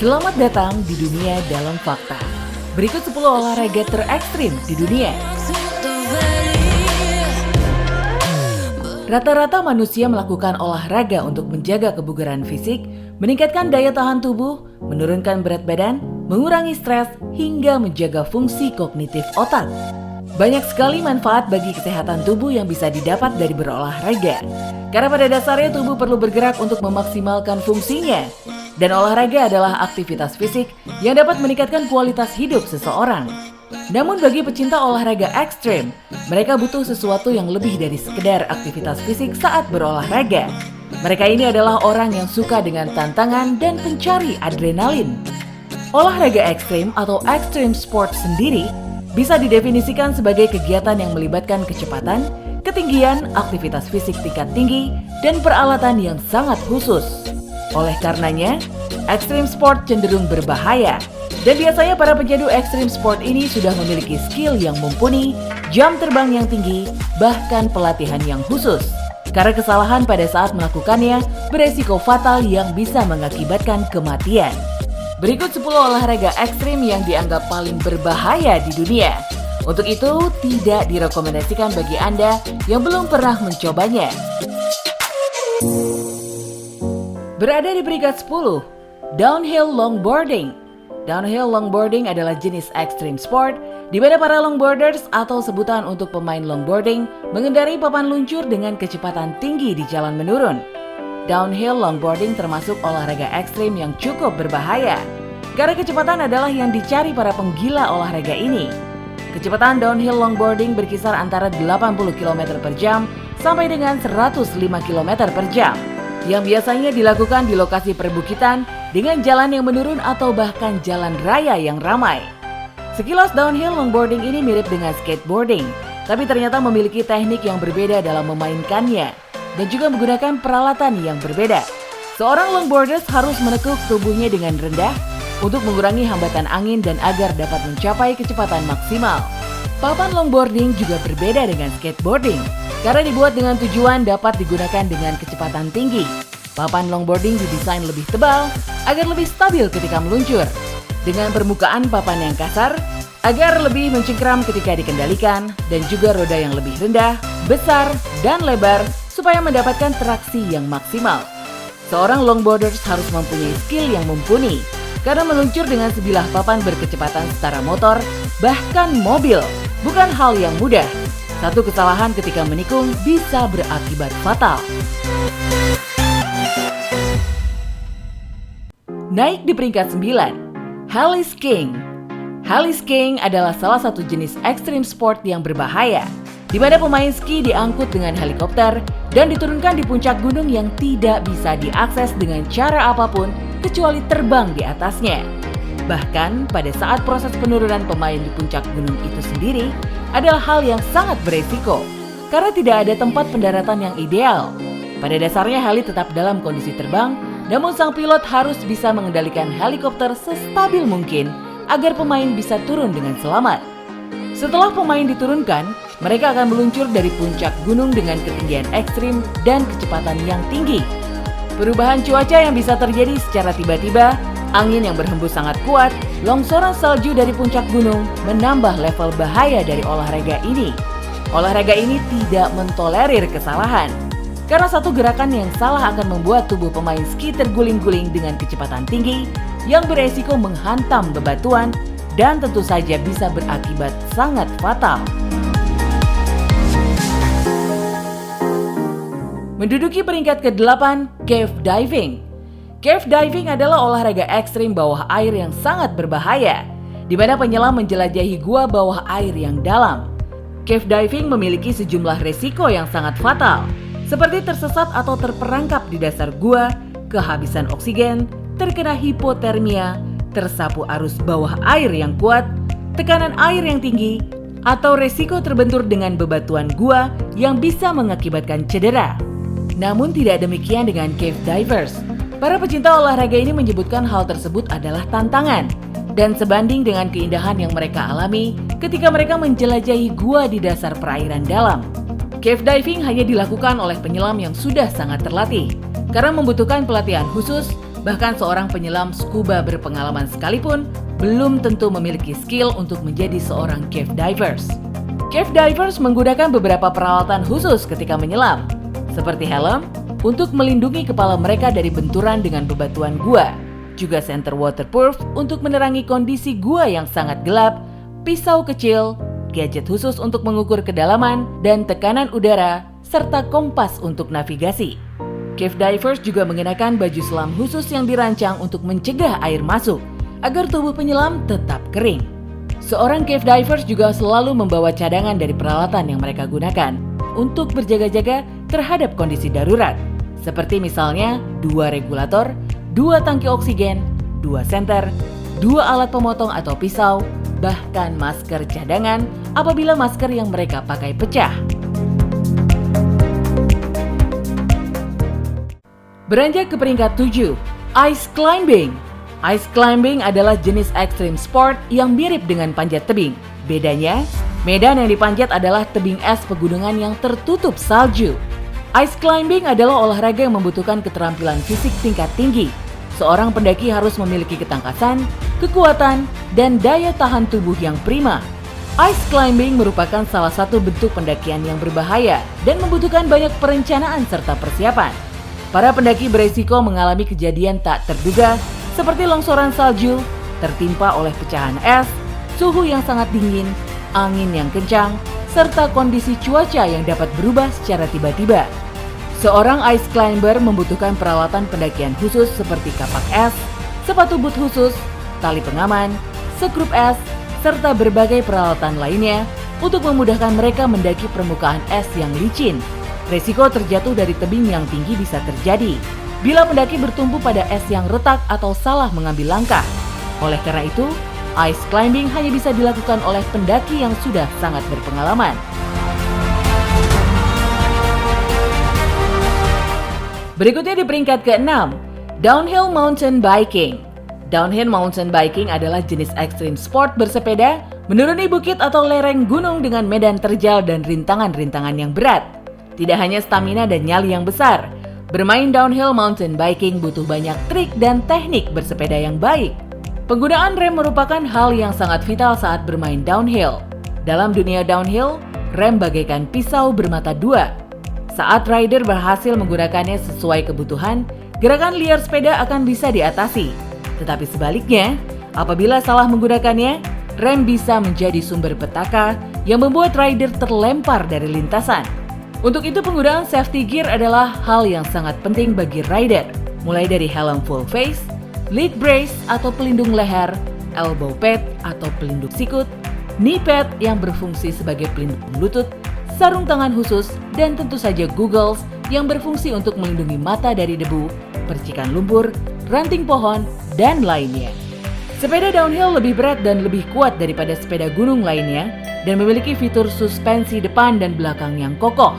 Selamat datang di Dunia Dalam Fakta. Berikut 10 olahraga terekstrim di dunia. Rata-rata manusia melakukan olahraga untuk menjaga kebugaran fisik, meningkatkan daya tahan tubuh, menurunkan berat badan, mengurangi stres, hingga menjaga fungsi kognitif otak. Banyak sekali manfaat bagi kesehatan tubuh yang bisa didapat dari berolahraga. Karena pada dasarnya tubuh perlu bergerak untuk memaksimalkan fungsinya. Dan olahraga adalah aktivitas fisik yang dapat meningkatkan kualitas hidup seseorang. Namun bagi pecinta olahraga ekstrim, mereka butuh sesuatu yang lebih dari sekedar aktivitas fisik saat berolahraga. Mereka ini adalah orang yang suka dengan tantangan dan pencari adrenalin. Olahraga ekstrim atau extreme sport sendiri bisa didefinisikan sebagai kegiatan yang melibatkan kecepatan, ketinggian, aktivitas fisik tingkat tinggi, dan peralatan yang sangat khusus. Oleh karenanya, extreme sport cenderung berbahaya. Dan biasanya para pecandu extreme sport ini sudah memiliki skill yang mumpuni, jam terbang yang tinggi, bahkan pelatihan yang khusus. Karena kesalahan pada saat melakukannya beresiko fatal yang bisa mengakibatkan kematian. Berikut 10 olahraga ekstrim yang dianggap paling berbahaya di dunia. Untuk itu, tidak direkomendasikan bagi Anda yang belum pernah mencobanya. Berada di peringkat 10, downhill longboarding. Downhill longboarding adalah jenis extreme sport di mana para longboarders atau sebutan untuk pemain longboarding mengendarai papan luncur dengan kecepatan tinggi di jalan menurun. Downhill longboarding termasuk olahraga ekstrim yang cukup berbahaya karena kecepatan adalah yang dicari para penggila olahraga ini. Kecepatan downhill longboarding berkisar antara 80 km per jam sampai dengan 105 km per jam. Yang biasanya dilakukan di lokasi perbukitan dengan jalan yang menurun atau bahkan jalan raya yang ramai. Sekilas downhill longboarding ini mirip dengan skateboarding, tapi ternyata memiliki teknik yang berbeda dalam memainkannya dan juga menggunakan peralatan yang berbeda. Seorang longboarder harus menekuk tubuhnya dengan rendah untuk mengurangi hambatan angin dan agar dapat mencapai kecepatan maksimal. Papan longboarding juga berbeda dengan skateboarding karena dibuat dengan tujuan dapat digunakan dengan kecepatan tinggi. Papan longboarding didesain lebih tebal agar lebih stabil ketika meluncur, dengan permukaan papan yang kasar agar lebih mencengkeram ketika dikendalikan, dan juga roda yang lebih rendah, besar, dan lebar supaya mendapatkan traksi yang maksimal. Seorang longboarder harus mempunyai skill yang mumpuni karena meluncur dengan sebilah papan berkecepatan setara motor, bahkan mobil, bukan hal yang mudah. Satu kesalahan ketika menikung bisa berakibat fatal. Naik di peringkat 9, heli skiing. Heli skiing adalah salah satu jenis extreme sport yang berbahaya, di mana pemain ski diangkut dengan helikopter dan diturunkan di puncak gunung yang tidak bisa diakses dengan cara apapun kecuali terbang di atasnya. Bahkan pada saat proses penurunan pemain di puncak gunung itu sendiri adalah hal yang sangat beresiko karena tidak ada tempat pendaratan yang ideal. Pada dasarnya heli tetap dalam kondisi terbang, namun sang pilot harus bisa mengendalikan helikopter sestabil mungkin agar pemain bisa turun dengan selamat. Setelah pemain diturunkan, mereka akan meluncur dari puncak gunung dengan ketinggian ekstrim dan kecepatan yang tinggi. Perubahan cuaca yang bisa terjadi secara tiba-tiba, angin yang berhembus sangat kuat, longsoran salju dari puncak gunung menambah level bahaya dari olahraga ini. Olahraga ini tidak mentolerir kesalahan, karena satu gerakan yang salah akan membuat tubuh pemain ski terguling-guling dengan kecepatan tinggi yang beresiko menghantam bebatuan dan tentu saja bisa berakibat sangat fatal. Menduduki peringkat ke-8, cave diving. Cave diving adalah olahraga ekstrim bawah air yang sangat berbahaya, di mana penyelam menjelajahi gua bawah air yang dalam. Cave diving memiliki sejumlah resiko yang sangat fatal, seperti tersesat atau terperangkap di dasar gua, kehabisan oksigen, terkena hipotermia, tersapu arus bawah air yang kuat, tekanan air yang tinggi, atau resiko terbentur dengan bebatuan gua yang bisa mengakibatkan cedera. Namun tidak demikian dengan cave divers. Para pecinta olahraga ini menyebutkan hal tersebut adalah tantangan dan sebanding dengan keindahan yang mereka alami ketika mereka menjelajahi gua di dasar perairan dalam. Cave diving hanya dilakukan oleh penyelam yang sudah sangat terlatih karena membutuhkan pelatihan khusus Bahkan seorang penyelam scuba berpengalaman sekalipun belum tentu memiliki skill untuk menjadi seorang cave divers. Cave divers menggunakan beberapa peralatan khusus ketika menyelam, seperti helm untuk melindungi kepala mereka dari benturan dengan bebatuan gua, juga senter waterproof untuk menerangi kondisi gua yang sangat gelap, pisau kecil, gadget khusus untuk mengukur kedalaman dan tekanan udara, serta kompas untuk navigasi. Cave divers juga mengenakan baju selam khusus yang dirancang untuk mencegah air masuk, agar tubuh penyelam tetap kering. Seorang cave divers juga selalu membawa cadangan dari peralatan yang mereka gunakan untuk berjaga-jaga terhadap kondisi darurat, seperti misalnya 2 regulator, 2 tangki oksigen, 2 senter, 2 alat pemotong atau pisau, bahkan masker cadangan apabila masker yang mereka pakai pecah. Beranjak ke peringkat 7, Ice Climbing. Ice climbing adalah jenis ekstrim sport yang mirip dengan panjat tebing. Bedanya, medan yang dipanjat adalah tebing es pegunungan yang tertutup salju. Ice climbing adalah olahraga yang membutuhkan keterampilan fisik tingkat tinggi. Seorang pendaki harus memiliki ketangkasan, kekuatan, dan daya tahan tubuh yang prima. Ice climbing merupakan salah satu bentuk pendakian yang berbahaya dan membutuhkan banyak perencanaan serta persiapan. Para pendaki beresiko mengalami kejadian tak terduga seperti longsoran salju, tertimpa oleh pecahan es, suhu yang sangat dingin, angin yang kencang, serta kondisi cuaca yang dapat berubah secara tiba-tiba. Seorang ice climber membutuhkan peralatan pendakian khusus seperti kapak es, sepatu boot khusus, tali pengaman, sekrup es, serta berbagai peralatan lainnya untuk memudahkan mereka mendaki permukaan es yang licin. Resiko terjatuh dari tebing yang tinggi bisa terjadi bila pendaki bertumpu pada es yang retak atau salah mengambil langkah. Oleh karena itu, ice climbing hanya bisa dilakukan oleh pendaki yang sudah sangat berpengalaman. Berikutnya di peringkat ke-6, Downhill Mountain Biking. Downhill mountain biking adalah jenis ekstrim sport bersepeda menuruni bukit atau lereng gunung dengan medan terjal dan rintangan-rintangan yang berat. Tidak hanya stamina dan nyali yang besar, bermain downhill mountain biking butuh banyak trik dan teknik bersepeda yang baik. Penggunaan rem merupakan hal yang sangat vital saat bermain downhill. Dalam dunia downhill, rem bagaikan pisau bermata dua. Saat rider berhasil menggunakannya sesuai kebutuhan, gerakan liar sepeda akan bisa diatasi. Tetapi sebaliknya, apabila salah menggunakannya, rem bisa menjadi sumber petaka yang membuat rider terlempar dari lintasan. Untuk itu penggunaan safety gear adalah hal yang sangat penting bagi rider, mulai dari helm full face, leg brace atau pelindung leher, elbow pad atau pelindung sikut, knee pad yang berfungsi sebagai pelindung lutut, sarung tangan khusus, dan tentu saja goggles yang berfungsi untuk melindungi mata dari debu, percikan lumpur, ranting pohon, dan lainnya. Sepeda downhill lebih berat dan lebih kuat daripada sepeda gunung lainnya dan memiliki fitur suspensi depan dan belakang yang kokoh.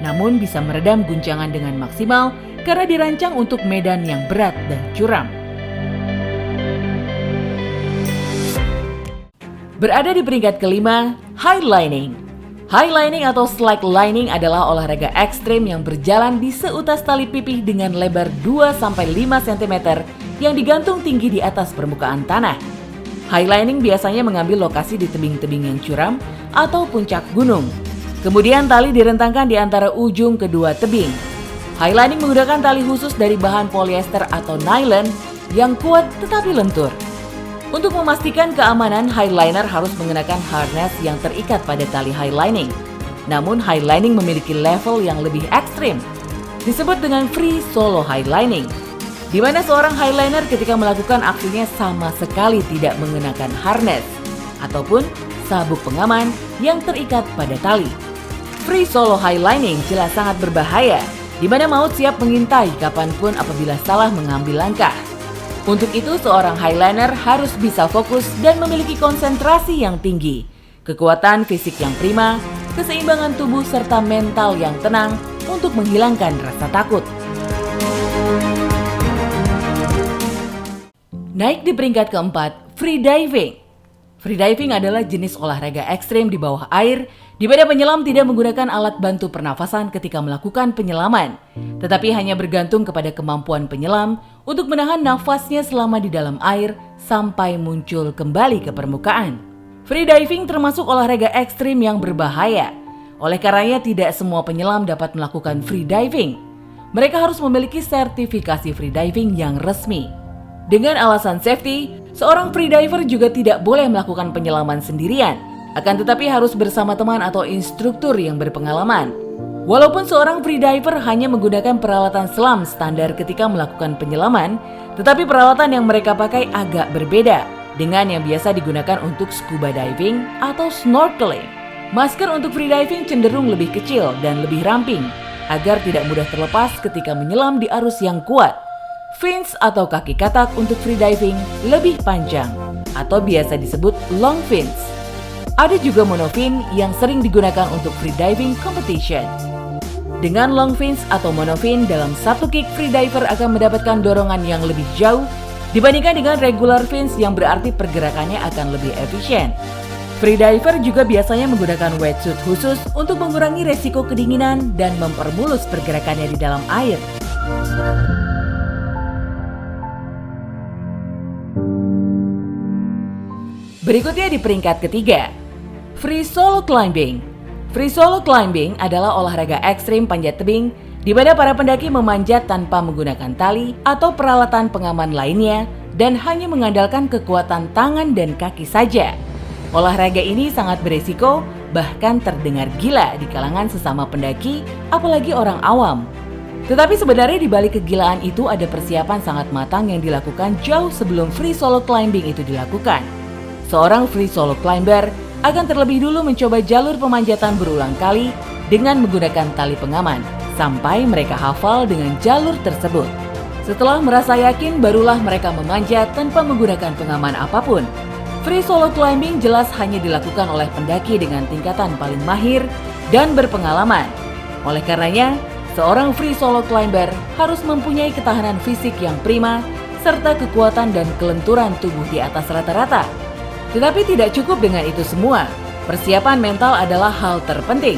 Namun bisa meredam guncangan dengan maksimal karena dirancang untuk medan yang berat dan curam. Berada di peringkat kelima, highlining. Highlining atau slacklining adalah olahraga ekstrim yang berjalan di seutas tali pipih dengan lebar 2-5 cm yang digantung tinggi di atas permukaan tanah. Highlining biasanya mengambil lokasi di tebing-tebing yang curam atau puncak gunung. Kemudian tali direntangkan di antara ujung kedua tebing. Highlining menggunakan tali khusus dari bahan polyester atau nylon yang kuat tetapi lentur. Untuk memastikan keamanan, highliner harus mengenakan harness yang terikat pada tali highlining. Namun highlining memiliki level yang lebih ekstrim, disebut dengan free solo highlining, di mana seorang highliner ketika melakukan aksinya sama sekali tidak mengenakan harness ataupun sabuk pengaman yang terikat pada tali. Free solo highlining jelas sangat berbahaya, di mana maut siap mengintai kapanpun apabila salah mengambil langkah. Untuk itu, seorang highliner harus bisa fokus dan memiliki konsentrasi yang tinggi, kekuatan fisik yang prima, keseimbangan tubuh, serta mental yang tenang untuk menghilangkan rasa takut. Naik di peringkat keempat, freediving. Freediving adalah jenis olahraga ekstrim di bawah air di mana penyelam tidak menggunakan alat bantu pernafasan ketika melakukan penyelaman, tetapi hanya bergantung kepada kemampuan penyelam untuk menahan nafasnya selama di dalam air sampai muncul kembali ke permukaan. Freediving termasuk olahraga ekstrim yang berbahaya. Oleh karenanya tidak semua penyelam dapat melakukan freediving. Mereka harus memiliki sertifikasi freediving yang resmi. Dengan alasan safety, seorang freediver juga tidak boleh melakukan penyelaman sendirian, akan tetapi harus bersama teman atau instruktur yang berpengalaman. Walaupun seorang freediver hanya menggunakan peralatan selam standar ketika melakukan penyelaman, tetapi peralatan yang mereka pakai agak berbeda dengan yang biasa digunakan untuk scuba diving atau snorkeling. Masker untuk freediving cenderung lebih kecil dan lebih ramping agar tidak mudah terlepas ketika menyelam di arus yang kuat. Fins atau kaki katak untuk freediving lebih panjang atau biasa disebut long fins. Ada juga monofin yang sering digunakan untuk freediving competition. Dengan long fins atau monofin, dalam satu kick freediver akan mendapatkan dorongan yang lebih jauh dibandingkan dengan regular fins yang berarti pergerakannya akan lebih efisien. Freediver juga biasanya menggunakan wetsuit khusus untuk mengurangi resiko kedinginan dan mempermulus pergerakannya di dalam air. Berikutnya di peringkat ketiga, free solo climbing. Free solo climbing adalah olahraga ekstrim panjat tebing di mana para pendaki memanjat tanpa menggunakan tali atau peralatan pengaman lainnya dan hanya mengandalkan kekuatan tangan dan kaki saja. Olahraga ini sangat beresiko, bahkan terdengar gila di kalangan sesama pendaki, apalagi orang awam. Tetapi sebenarnya di balik kegilaan itu ada persiapan sangat matang yang dilakukan jauh sebelum free solo climbing itu dilakukan. Seorang free solo climber akan terlebih dulu mencoba jalur pemanjatan berulang kali dengan menggunakan tali pengaman, sampai mereka hafal dengan jalur tersebut. Setelah merasa yakin, barulah mereka memanjat tanpa menggunakan pengaman apapun. Free solo climbing jelas hanya dilakukan oleh pendaki dengan tingkatan paling mahir dan berpengalaman. Oleh karenanya, seorang free solo climber harus mempunyai ketahanan fisik yang prima serta kekuatan dan kelenturan tubuh di atas rata-rata. Tetapi tidak cukup dengan itu semua. Persiapan mental adalah hal terpenting,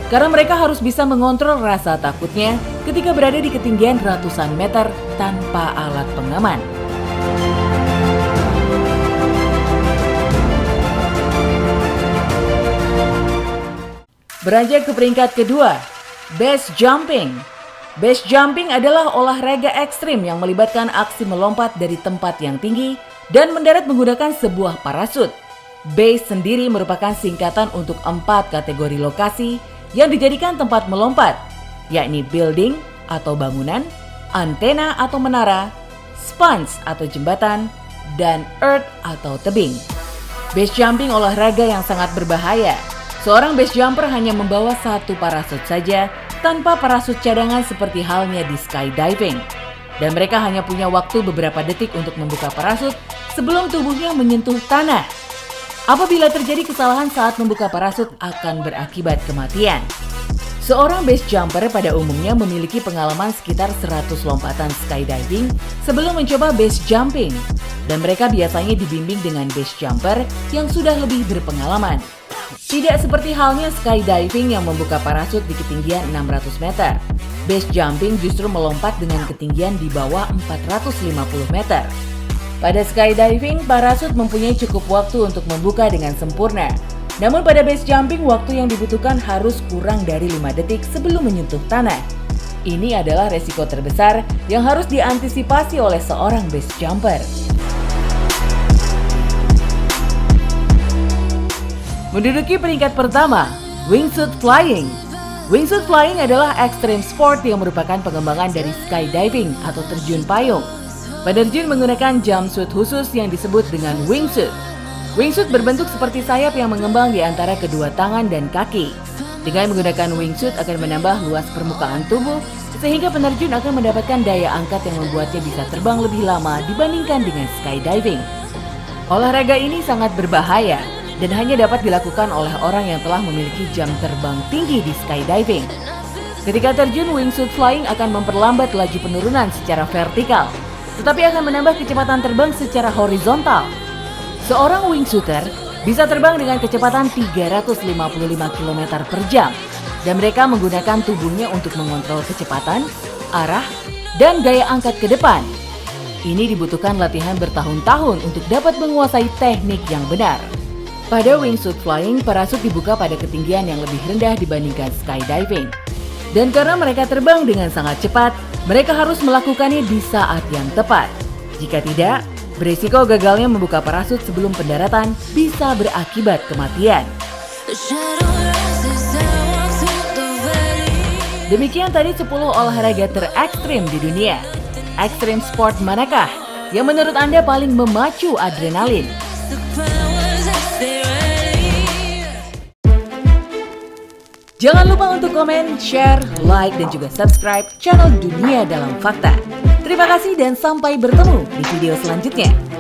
karena mereka harus bisa mengontrol rasa takutnya ketika berada di ketinggian ratusan meter tanpa alat pengaman. Beranjak ke peringkat kedua, base jumping. Base jumping adalah olahraga ekstrim yang melibatkan aksi melompat dari tempat yang tinggi dan mendarat menggunakan sebuah parasut. Base sendiri merupakan singkatan untuk 4 kategori lokasi yang dijadikan tempat melompat, yakni building atau bangunan, antena atau menara, spans atau jembatan, dan earth atau tebing. Base jumping olahraga yang sangat berbahaya. Seorang base jumper hanya membawa 1 parasut saja tanpa parasut cadangan seperti halnya di skydiving. Dan mereka hanya punya waktu beberapa detik untuk membuka parasut sebelum tubuhnya menyentuh tanah. Apabila terjadi kesalahan saat membuka parasut akan berakibat kematian. Seorang base jumper pada umumnya memiliki pengalaman sekitar 100 lompatan skydiving sebelum mencoba base jumping. Dan mereka biasanya dibimbing dengan base jumper yang sudah lebih berpengalaman. Tidak seperti halnya skydiving yang membuka parasut di ketinggian 600 meter. Base jumping justru melompat dengan ketinggian di bawah 450 meter. Pada skydiving, parasut mempunyai cukup waktu untuk membuka dengan sempurna. Namun pada base jumping, waktu yang dibutuhkan harus kurang dari 5 detik sebelum menyentuh tanah. Ini adalah resiko terbesar yang harus diantisipasi oleh seorang base jumper. Menduduki peringkat pertama, wingsuit flying. Wingsuit flying adalah extreme sport yang merupakan pengembangan dari skydiving atau terjun payung. Penerjun menggunakan jumpsuit khusus yang disebut dengan wingsuit. Wingsuit berbentuk seperti sayap yang mengembang di antara kedua tangan dan kaki. Dengan menggunakan wingsuit akan menambah luas permukaan tubuh, sehingga penerjun akan mendapatkan daya angkat yang membuatnya bisa terbang lebih lama dibandingkan dengan skydiving. Olahraga ini sangat berbahaya dan hanya dapat dilakukan oleh orang yang telah memiliki jam terbang tinggi di skydiving. Ketika terjun, wingsuit flying akan memperlambat laju penurunan secara vertikal, tetapi akan menambah kecepatan terbang secara horizontal. Seorang wingsuiter bisa terbang dengan kecepatan 355 km per jam. Dan mereka menggunakan tubuhnya untuk mengontrol kecepatan, arah, dan gaya angkat ke depan. Ini dibutuhkan latihan bertahun-tahun untuk dapat menguasai teknik yang benar. Pada wingsuit flying, parasut dibuka pada ketinggian yang lebih rendah dibandingkan skydiving. Dan karena mereka terbang dengan sangat cepat, mereka harus melakukannya di saat yang tepat. Jika tidak, berisiko gagalnya membuka parasut sebelum pendaratan bisa berakibat kematian. Demikian tadi 10 olahraga terekstrim di dunia. Ekstrim sport manakah yang menurut Anda paling memacu adrenalin? Jangan lupa untuk komen, share, like, dan juga subscribe channel Dunia Dalam Fakta. Terima kasih dan sampai bertemu di video selanjutnya.